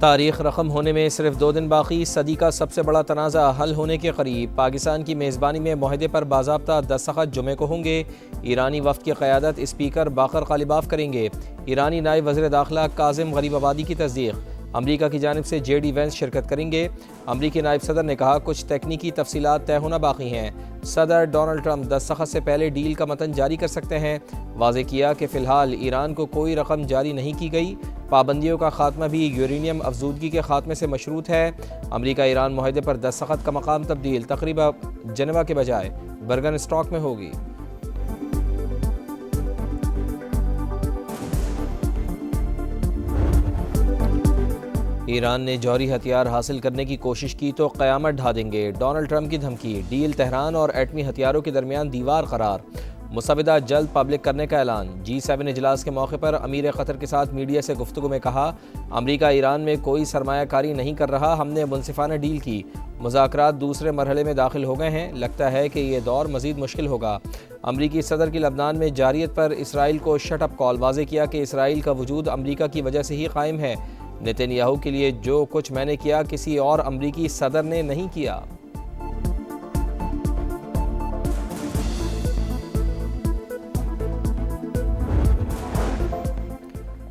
तारीख रकम होने में सिर्फ 2 दिन बाकी, सदी का सबसे बड़ा तनाज़ा हल होने के करीब। पाकिस्तान की मेज़बानी में मुआहदे पर बाज़ाब्ता दस्तखत जुमे को होंगे। ईरानी वफ़द की क़यादत स्पीकर बाकर ग़ालिबाफ करेंगे। ईरानी नायब वज़ीर दाखिला काज़िम गरीबाबादी की तस्दीक। अमरीका की जानिब से JD वेंस शिरकत करेंगे। अमरीकी नायब सदर ने कहा कुछ तकनीकी तफसीलात तय होना बाकी हैं। सदर डोनाल्ड ट्रंप दस्तखत से पहले डील का मतन जारी कर सकते हैं। वाज़ेह किया कि फ़िलहाल ईरान को कोई रकम जारी नहीं की गई। पाबंदियों का खात्मा भी यूरेनियम अफजूदगी के खात्मे से मशरूत है। अमरीका ईरान मुआहदे पर दस्तखत का मकाम तब्दील तकरीबा जनेवा के बजाय बर्गन स्टॉक में होगी। ईरान ने जौहरी हथियार हासिल करने की कोशिश की तो क़यामत ढा देंगे। डोनाल्ड ट्रंप की धमकी। डील तेहरान और एटमी हथियारों के दरमियान दीवार करार। मुसविदा जल्द पब्लिक करने का ऐलान। G7 इजलास के मौके पर अमीर क़तर के साथ मीडिया से गुफ्तगू में कहा अमरीका ईरान में कोई सरमायाकारी नहीं कर रहा, हमने मुनसिफाना डील की। मुज़ाकरात दूसरे मरहले में दाखिल हो गए हैं, लगता है कि ये दौर मज़ीद मुश्किल होगा। अमरीकी सदर की लबनान में जारियत पर इसराइल को शट अप कॉल। वाज़ेह किया कि इसराइल का वजूद अमरीका की वजह से ही कायम है। नेतन्याहू के लिए जो कुछ मैंने किया किसी और अमरीकी सदर ने नहीं किया।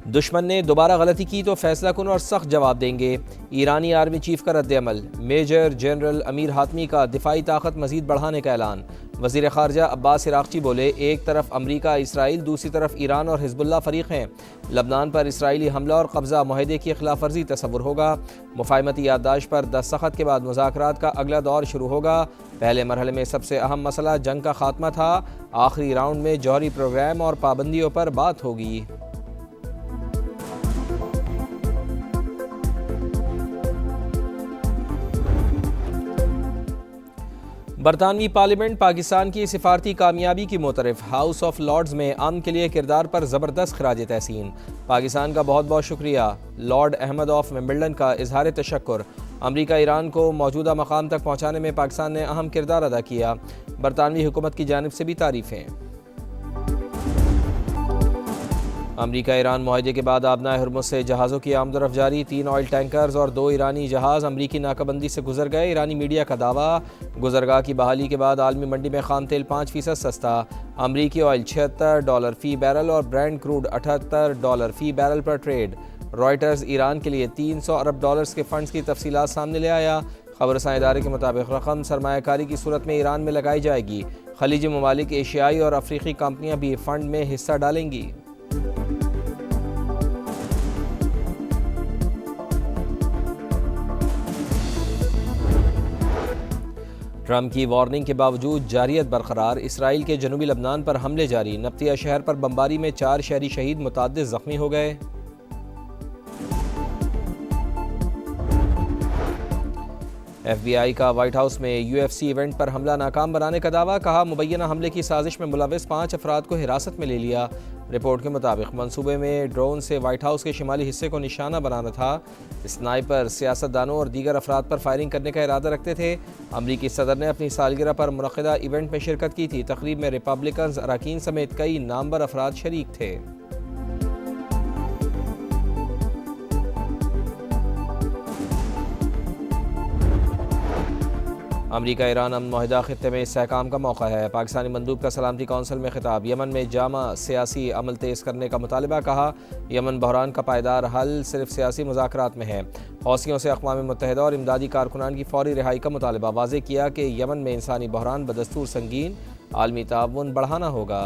दुश्मन ने दोबारा गलती की तो फैसला कुन और सख्त जवाब देंगे। ईरानी आर्मी चीफ का रद्द-ए-अमल। मेजर जनरल अमीर हातमी का दिफाई ताकत मजीद बढ़ाने का ऐलान। वज़ीर ख़ारजा अब्बास इराक़ची बोले एक तरफ अमरीका इसराइल, दूसरी तरफ ईरान और हिज़्बुल्लाह फ़रीक हैं। लबनान पर इसराइली हमला और कब्ज़ा मुआहदे की खिलाफ वर्जी तसव्वुर होगा। मुफ़ाहमती याददाश्त पर दस्तखत के बाद मुज़ाकरात का अगला दौर शुरू होगा। पहले मरहले में सबसे अहम मसला जंग का खात्मा था। आखिरी राउंड में जौहरी प्रोग्राम और पाबंदियों पर बात होगी। बरतानवी पार्लियामेंट पाकिस्तान की सिफारती कामयाबी की मोतरफ। हाउस ऑफ लॉर्ड्स में अमन के लिए किरदार पर ज़बरदस्त खराज तहसीन। पाकिस्तान का बहुत बहुत शुक्रिया। लॉर्ड अहमद ऑफ विंबलडन का इजहार तशक्कुर। अमरीका ईरान को मौजूदा मकाम तक पहुँचाने में पाकिस्तान ने अहम किरदार अदा किया। बरतानवी हुकूमत की जानिब से भी तारीफ़ें। अमरीका ईरान मुआहदे के बाद आबनाए हुर्मुज़ से जहाज़ों की आमदोरफ़्त जारी। 3 ऑयल टैंकर्स और 2 ईरानी जहाज़ अमरीकी नाकाबंदी से गुजर गए। ईरानी मीडिया का दावा गुजरगाह की बहाली के बाद आलमी मंडी में खाम तेल 5% सस्ता। अमरीकी ऑयल $76 फ़ी बैरल और ब्रेंट क्रूड $78 फ़ी बैरल पर ट्रेड। रॉयटर्स ईरान के लिए $300 अरब के फ़ंड्स की तफसीलात सामने ले आया। खबरसां इदारे के मुताबिक रकम सरमायाकारी की सूरत में ईरान में लगाई जाएगी। खलीजी ममालिक, एशियाई और अफ्रीकी कंपनियाँ भी फ़ंड में हिस्सा डालेंगी। ट्रंप की वार्निंग के बावजूद जारियत बरकरार। इसराइल के जनूबी लबनान पर हमले जारी। नब्तिया शहर पर बमबारी में 4 शहरी शहीद, मुतअद्दिद जख्मी हो गए। FBI का व्हाइट हाउस में UFC इवेंट पर हमला नाकाम बनाने का दावा। कहा मुबैना हमले की साजिश में मुलविस 5 अफराद को हिरासत में ले लिया। रिपोर्ट के मुताबिक मंसूबे में ड्रोन से व्हाइट हाउस के शिमाली हिस्से को निशाना बनाना था। स्नाइपर सियासतदानों और दीगर अफराद पर फायरिंग करने का इरादा रखते थे। अमरीकी सदर ने अपनी सालगिरह पर मुनक़िदा इवेंट में शिरकत की थी। तकरीब में रिपब्लिकन अरकान समेत कई नामवर अफराद शरीक थे। अमरीका ईरान अमन मुआहदा खित्ते में इस्तेहकाम का मौका है। पाकिस्तानी मंदूब का सलामती कौंसिल में खिताब। यमन में जामा सियासी अमल तेज़ करने का मुतालबा। कहा यमन बहरान का पायदार हल सिर्फ सियासी मुज़ाकरात में है। हौसियों से अक़वाम मुत्तहिदा और इमदादी कारकुनान की फौरी रिहाई का मुतालबा। वाज़ेह किया कि यमन में इंसानी बहरान बदस्तूर संगीन, आलमी ताउन बढ़ाना होगा।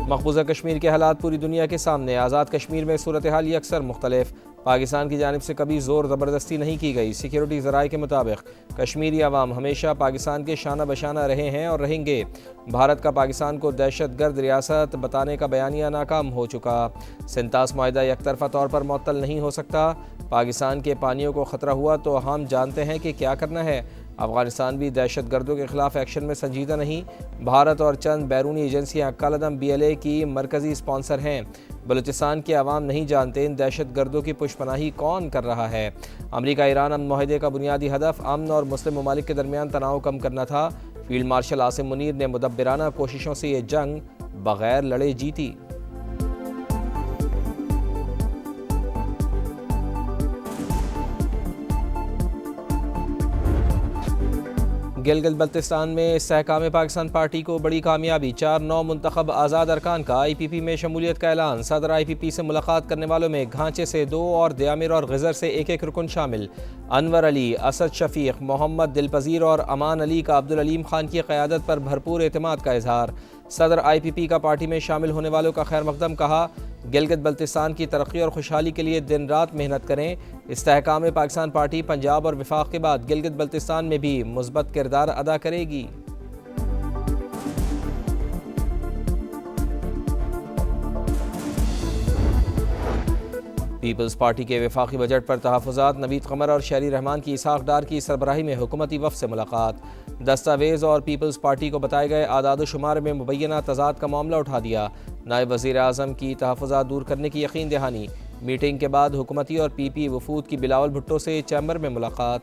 मकबूजा कश्मीर के हालात पूरी दुनिया के सामने। आज़ाद कश्मीर में सूरत हाल यकसर मुख्तलिफ। पाकिस्तान की जानिब से कभी ज़ोर ज़बरदस्ती नहीं की गई। सिक्योरिटी ज़राए के मुताबिक कश्मीरी अवाम हमेशा पाकिस्तान के शाना बशाना रहे हैं और रहेंगे। भारत का पाकिस्तान को दहशत गर्द रियासत बताने का बयानिया नाकाम हो चुका। सिंतास मुआहदा यकतरफा तौर पर मुअत्तल नहीं हो सकता। पाकिस्तान के पानियों को ख़तरा हुआ तो हम जानते हैं कि क्या करना है। अफ़गानिस्तान भी दहशत गर्दों के खिलाफ एक्शन में संजीदा नहीं। भारत और चंद बैरूनी एजेंसियाँ कलअदम BLA की मरकज़ी स्पॉन्सर हैं। बलूचिस्तान के अवाम नहीं जानते इन दहशत गर्दों की पुष्पनाही कौन कर रहा है। अमरीका ईरान अमन मुआहदे का बुनियादी हदफ अमन और मुस्लिम ममालिक के दरमियान तनाव कम करना था। फील्ड मार्शल आसिम मुनीर ने मुदब्बिराना कोशिशों से ये जंग बगैर लड़े जीती। गिलगित बल्तिस्तान में इस्तेहकाम पाकिस्तान पार्टी को बड़ी कामयाबी, 4 नौ मुंतखब आज़ाद अरकान का IPP में शमूलियत का ऐलान। सदर IPP से मुलाकात करने वालों में घांचे से 2 और दयामिर और गज़र से 1-1 रुकन शामिल। अनवर अली, असद शफीक, मोहम्मद दिलपजीर और अमान अली का अब्दुल अलीम खान की क़यादत पर भरपूर एतमाद का इजहार। सदर IPP का पार्टी में शामिल होने वालों का खैर मकदम, कहा गिलगित बल्तिस्तान की तरक्की और खुशहाली के लिए दिन रात मेहनत करें। इस्तेहकाम पाकिस्तान पार्टी पंजाब और विफाक के बाद गिलगित बल्तिस्तान में भी मुस्बत किरदार अदा करेगी। पीपल्स पार्टी के वफाकी बजट पर तहफ़्फ़ुज़ात, नवीद क़मर और शहरी रहमान की इसहाक़ डार की सरबराही में हुकूमती वफ़द से मुलाकात। दस्तावेज़ और पीपल्स पार्टी को बताए गए आदाद शुमार में मुबैना तज़ाद का मामला उठा दिया। नायब वज़ीर आज़म की तहफ़्फ़ुज़ात दूर करने की यकीन दहानी। मीटिंग के बाद हुकूमती और PP वफूद की बिलावल भुट्टो से चैम्बर में मुलाकात।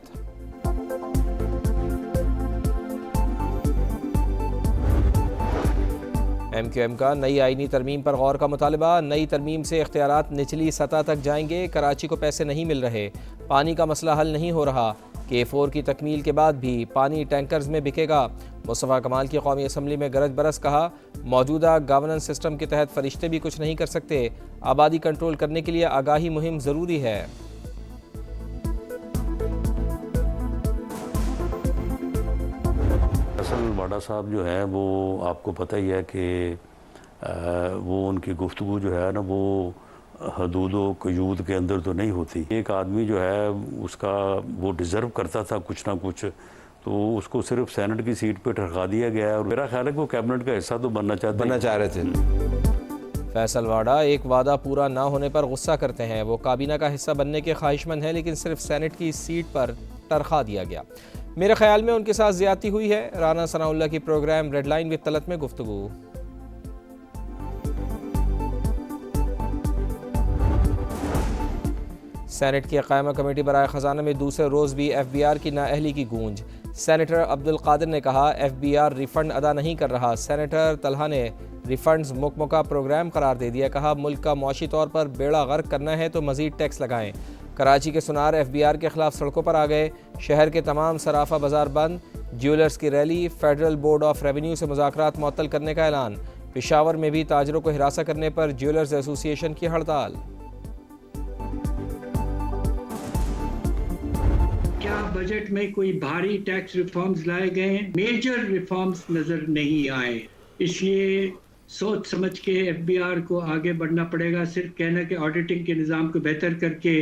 MQM का नई आईनी तरमीम पर गौर का मुतालबा। नई तरमीम से इख्तियारात निचली सतह तक जाएंगे। कराची को पैसे नहीं मिल रहे, पानी का मसला हल नहीं हो रहा। K4 की तकमील के बाद भी पानी टैंकर्स में बिकेगा। मुस्तफ़ा कमाल की कौमी असम्बली में गरज बरस, कहा मौजूदा गवर्नेंस सिस्टम के तहत फरिश्ते भी कुछ नहीं कर सकते। आबादी कंट्रोल करने के लिए आगाही मुहिम ज़रूरी है। फैसल वाडा साहब जो हैं वो आपको पता ही है कि वो उनकी गुफ्तगू जो है ना वो हदूद व क़यूद के अंदर तो नहीं होती। एक आदमी जो है उसका वो डिज़र्व करता था कुछ ना कुछ, तो उसको सिर्फ सेनेट की सीट पे ठहरा दिया गया है और मेरा ख्याल है कि वो कैबिनेट का हिस्सा तो बनना चाह रहे थे। फैसल वाडा एक वादा पूरा ना होने पर गुस्सा करते हैं। वो काबीना का हिस्सा बनने के ख्वाहिशमंद हैं, लेकिन सिर्फ सेनेट की सीट पर टरखा दिया गया। मेरे ख्याल में उनके साथ ज्यादती हुई है। राना सनाउल्लाह की program red line with Talat में गुफ्तगू। सेनेट की क़ायमा कमेटी बराए ख़जाना में दूसरे रोज़ भी FBR की नाअहली की गूंज। सेनेटर अब्दुल कादिर ने कहा FBR रिफ़ंड अदा नहीं कर रहा। सेनेटर तलहा ने रिफ़ंड्स मुकम्मका प्रोग्राम करार दे दिया। कहा मुल्क का मुआशी तौर पर बेड़ा गर्क करना है तो मज़ीद टैक्स लगाएं। कराची के सुनार FBR के खिलाफ सड़कों पर आ गए। शहर के तमाम सराफा बाजार बंद। ज्वेलर्स की rally. Federal board of revenue से मुज़ाकरात मुअत्तल करने का ऐलान। पेशावर में भी ताजरों को हिरासा करने पर ज्वेलर्स एसोसिएशन की हड़ताल। क्या बजट में कोई भारी टैक्स रिफॉर्म्स लाए गए हैं? मेजर रिफॉर्म्स नजर नहीं आए, इसलिए सोच समझ के FBR को आगे बढ़ना पड़ेगा। सिर्फ कहना कि ऑडिटिंग के निज़ाम को बेहतर करके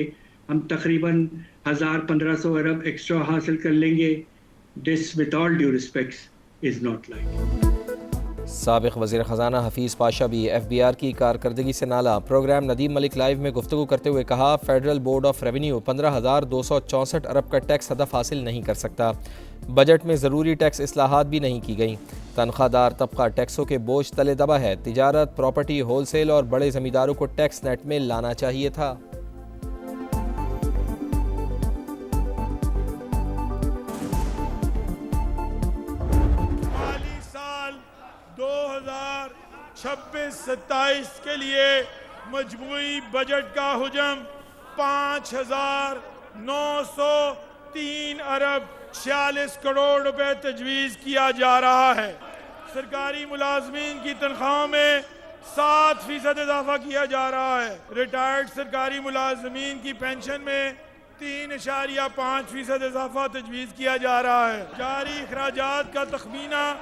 हम तकरीबन 1000-1500 अरब एक्स्ट्रा हासिल कर लेंगे, this with all due respects is not like. साबिक़ वज़ीर ख़जाना हफीज़ पाशा भी FBR की कारकर्दगी से नाला। प्रोग्राम नदीम मलिक लाइव में गुफ्तगू करते हुए कहा फेडरल बोर्ड ऑफ रेवेन्यू 15,264 अरब का टैक्स हदफ हासिल नहीं कर सकता। बजट में ज़रूरी टैक्स इस्लाहात भी नहीं की गई। तनख्वाहदार तबका टैक्सों के बोझ तले दबा है। तिजारत, प्रॉपर्टी, होलसेल और बड़े ज़मींदारों को टैक्स नेट में लाना चाहिए था। माली साल 2026-27 के लिए मजमूई बजट का हुजम 5,903 अरब 46 करोड़ रुपए तजवीज़ किया जा रहा है। सरकारी मुलाजमीन की तनख्वाहों में 7% इजाफा किया जा रहा है। रिटायर्ड सरकारी मुलाजमीन की पेंशन में 3.5% इजाफा तजवीज़ किया जा रहा है। जारी अखराजात का तखमीना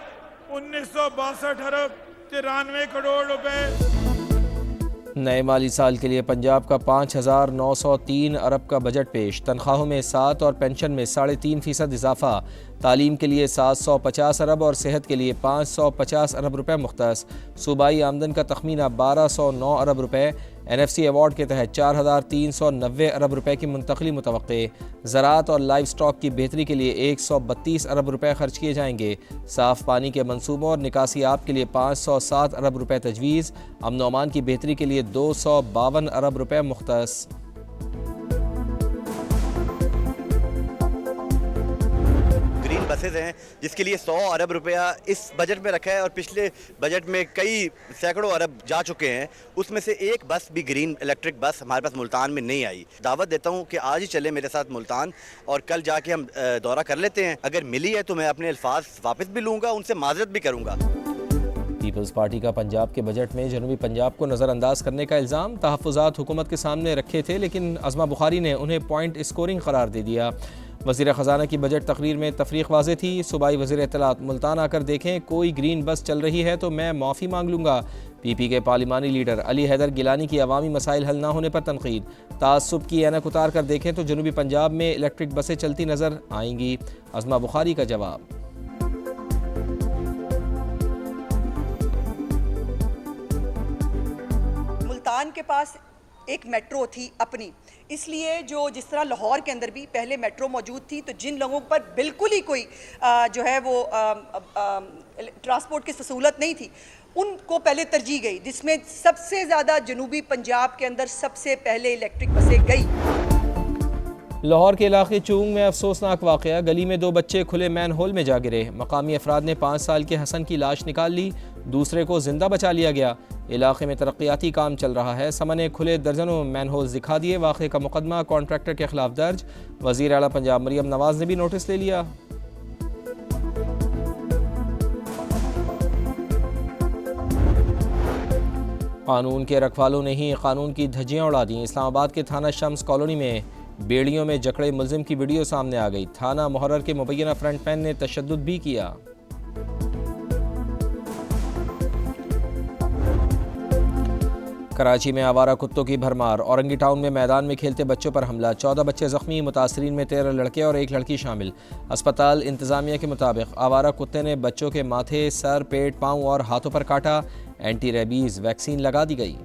1962 अरब 93 करोड़ रुपए। नए माली साल के लिए पंजाब का 5,903 अरब का बजट पेश। तनख्वाहों में 7 और पेंशन में 3.5% इजाफा। तालीम के लिए 750 अरब और सेहत के लिए 550 अरब रुपए मुख्तस। सूबाई आमदन का तखमीना 1,209 अरब रुपए। NFC अवार्ड के तहत 4,390 अरब रुपए की मुंतकली मुतवक्के। ज़राअत और लाइव स्टॉक की बेहतरी के लिए 132 अरब रुपए खर्च किए जाएंगे। साफ़ पानी के मनसूबों और निकासी आब के लिए 507 अरब रुपए तजवीज़। अमन व अमान की बेहतरी के लिए 252 अरब रुपए मुख्तस। बसेज हैं जिसके लिए 100 अरब रुपया इस बजट में रखा है और पिछले बजट में कई सैकड़ों अरब जा चुके हैं। उसमें से एक बस भी ग्रीन इलेक्ट्रिक बस हमारे पास मुल्तान में नहीं आई। दावत देता हूँ कि आज ही चले मेरे साथ मुल्तान और कल जाके हम दौरा कर लेते हैं। अगर मिली है तो मैं अपने अल्फाज वापस भी लूँगा, उनसे माजरत भी करूँगा। पीपल्स पार्टी का पंजाब के बजट में जनूबी पंजाब को नज़रअंदाज करने का इल्ज़ाम तहफ़्फ़ुज़ात हुकूमत के सामने रखे थे, लेकिन अज़मा बुखारी ने उन्हें पॉइंट स्कोरिंग करार दे दिया। वज़ीर ख़जाना की बजट तकरीर में तफरीक वाज़े थी। सूबाई वज़ीर इत्तलात, मुल्तान आकर देखें कोई ग्रीन बस चल रही है तो मैं माफ़ी मांग लूँगा। पीपी के पार्लिमानी लीडर अली हैदर गिलानी की अवामी मसाइल हल ना होने पर तनकीद। तासुब की ऐनक उतार कर देखें तो जनूबी पंजाब में इलेक्ट्रिक बसें चलती नज़र आएंगी। अज़मा बुखारी का जवाब। मुल्तान के पास एक मेट्रो थी अपनी, इसलिए जिस तरह लाहौर के अंदर भी पहले मेट्रो मौजूद थी, तो जिन लोगों पर बिल्कुल ही कोई जो है वो ट्रांसपोर्ट की सहूलत नहीं थी उनको पहले तरजीह गई, जिसमें सबसे ज़्यादा जनूबी पंजाब के अंदर सबसे पहले इलेक्ट्रिक बसें गई। लाहौर के इलाके चूंग में अफसोसनाक वाक़या, गली में 2 बच्चे खुले मैन होल में जा गिरे। मकामी अफराद ने 5 साल के हसन की लाश निकाल ली, दूसरे को जिंदा बचा लिया गया। इलाके में तरक्याती काम चल रहा है, समन ने खुले दर्जनों मैन होल्स दिखा दिए। वाक़े का मुकदमा कॉन्ट्रैक्टर के खिलाफ दर्ज। वज़ीर आला पंजाब मरियम नवाज ने भी नोटिस ले लिया। कानून के रखवालों ने ही कानून की धज्जियाँ उड़ा दी। इस्लामाबाद के थाना शम्स कॉलोनी में बेड़ियों में जकड़े मुलजिम की वीडियो सामने आ गई। थाना मुहर्रर के मुबैना फ्रंटमैन ने तशद्दुद भी किया। कराची में आवारा कुत्तों की भरमार, औरंगी टाउन में मैदान में खेलते बच्चों पर हमला, 14 बच्चे जख्मी, मुतासरीन में 13 लड़के और 1 लड़की शामिल। अस्पताल इंतजामिया के मुताबिक आवारा कुत्ते ने बच्चों के माथे, सर, पेट, पाँव और हाथों पर काटा। एंटी रेबीज वैक्सीन लगा दी गई।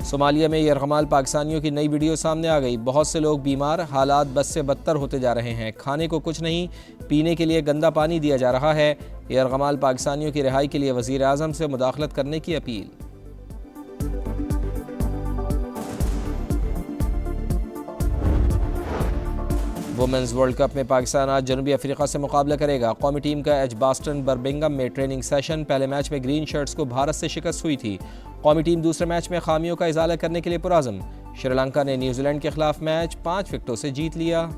सोमालिया में यरगमाल पाकिस्तानियों की नई वीडियो सामने आ गई। बहुत से लोग बीमार, हालात बद से बदतर होते जा रहे हैं। खाने को कुछ नहीं, पीने के लिए गंदा पानी दिया जा रहा है। यरगमाल पाकिस्तानियों की रिहाई के लिए वज़ीर आज़म से मुदाखलत करने की अपील। वुमेंस वर्ल्ड कप में पाकिस्तान आज जनूबी अफ्रीका से मुकाबला करेगा। कौमी टीम का एजबास्टन बर्मिंघम में ट्रेनिंग सेशन। पहले मैच में ग्रीन शर्ट्स को भारत से शिकस्त हुई थी। कौमी टीम दूसरे मैच में खामियों का इजाला करने के लिए पुरअज़म। श्रीलंका ने न्यूजीलैंड के खिलाफ मैच 5 विकेटों से जीत लिया।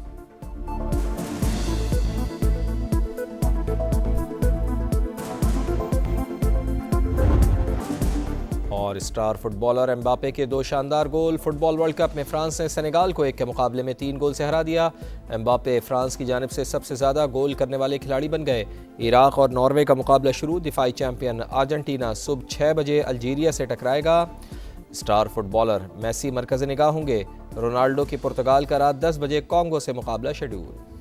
और स्टार फुटबॉलर एम्बापे के 2 शानदार गोल। फुटबॉल वर्ल्ड कप में फ्रांस ने सेनेगाल को 1 के मुकाबले में 3 गोल से हरा दिया। एम्बापे फ्रांस की जानिब से सबसे ज़्यादा गोल करने वाले खिलाड़ी बन गए। इराक और नॉर्वे का मुकाबला शुरू। दिफाई चैंपियन अर्जेंटीना सुबह 6 बजे अल्जीरिया से टकराएगा। स्टार फुटबॉलर मेसी मरकज़ निगाह होंगे। रोनाल्डो की पुर्तगाल का रात 10 बजे कॉन्गो से मुकाबला शेड्यूल।